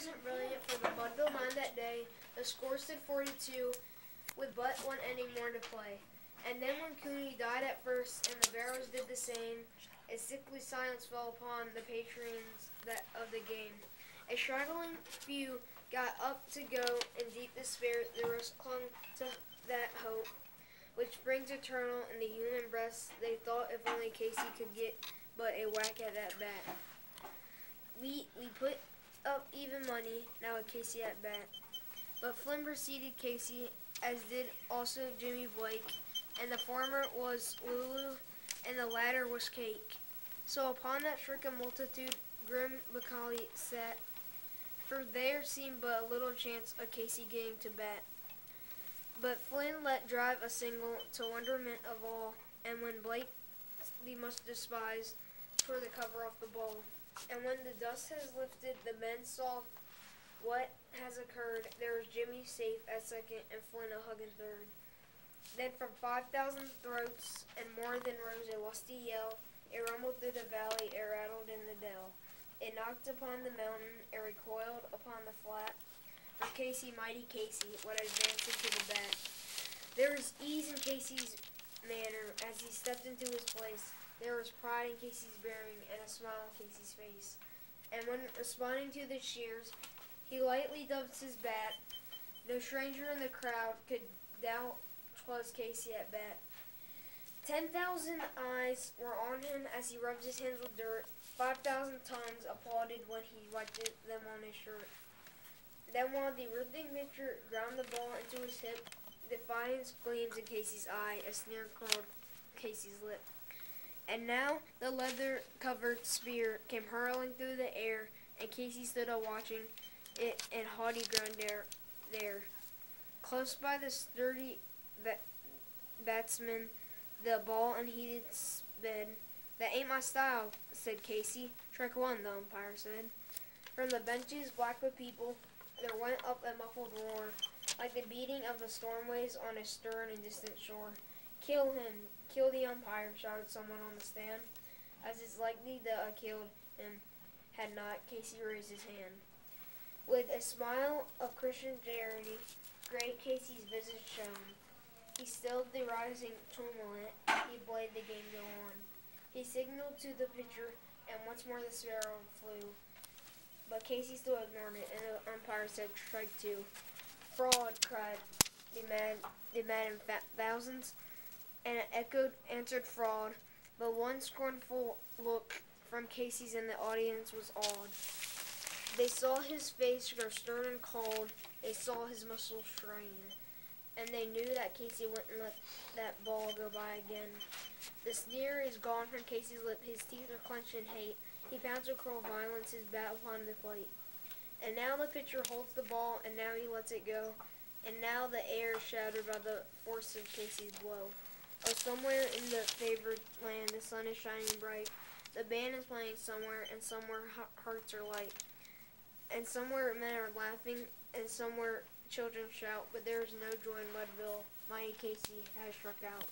wasn't brilliant for the Mudville 9 that day. The score stood 42 with but one inning more to play. And then when Cooney died at first and the Barrows did the same, a sickly silence fell upon the patrons of the game. A straggling few got up to go in deep despair. The rest clung to that hope, which springs eternal in the human breast. They thought if only Casey could get but a whack at that bat. We put up even money, now with Casey at bat. But Flynn preceded Casey, as did also Jimmy Blake, and the former was Lulu, and the latter was Cake. So upon that stricken multitude, grim Macaulay sat, for there seemed but a little chance of Casey getting to bat. But Flynn let drive a single, to wonderment of all, and when Blake, the much despised, tore the cover off the ball. And when the dust has lifted, the men saw what has occurred. There was Jimmy safe at second, and Flynn a hugging third. Then from 5,000 throats, and more than rose a lusty yell. It rumbled through the valley, it rattled in the dell. It knocked upon the mountain, it recoiled upon the flat. For Casey, mighty Casey, what advanced into the bat. There was ease in Casey's manner as he stepped into his place. There was pride in Casey's bearing and a smile on Casey's face. And when responding to the cheers, he lightly dubbed his bat. No stranger in the crowd could doubt 'twas Casey at bat. 10,000 eyes were on him as he rubbed his hands with dirt. 5,000 tongues applauded when he wiped them on his shirt. Then while the rhythmic pitcher ground the ball into his hip, defiance gleamed in Casey's eye, a sneer curled Casey's lip. And now the leather-covered spear came hurling through the air, and Casey stood up watching it in haughty grandeur there. Close by the sturdy batsman, the ball unheeded sped. That ain't my style, said Casey. Strike one, the umpire said. From the benches, black with people, there went up a muffled roar, like the beating of the storm waves on a stern and distant shore. Kill him, kill the umpire, shouted someone on the stand. As it's likely that I killed him, had not Casey raised his hand. With a smile of Christian charity, great Casey's visage shone. He stilled the rising tumult, he bade the game go on. He signaled to the pitcher, and once more the sparrow flew. But Casey still ignored it, and the umpire said, strike two. Fraud, cried the mad in thousands, and it answered fraud. But one scornful look from Casey's and the audience was awed. They saw his face grow stern and cold. They saw his muscles strain. And they knew that Casey wouldn't let that ball go by again. The sneer is gone from Casey's lip. His teeth are clenched in hate. He pounds with cruel violence his bat upon the plate. And now the pitcher holds the ball, and now he lets it go. And now the air is shattered by the force of Casey's blow. Oh, somewhere in the favored land the sun is shining bright. The band is playing somewhere, and somewhere hearts are light. And somewhere men are laughing, and somewhere children shout, but there is no joy in Mudville. Mighty Casey has struck out.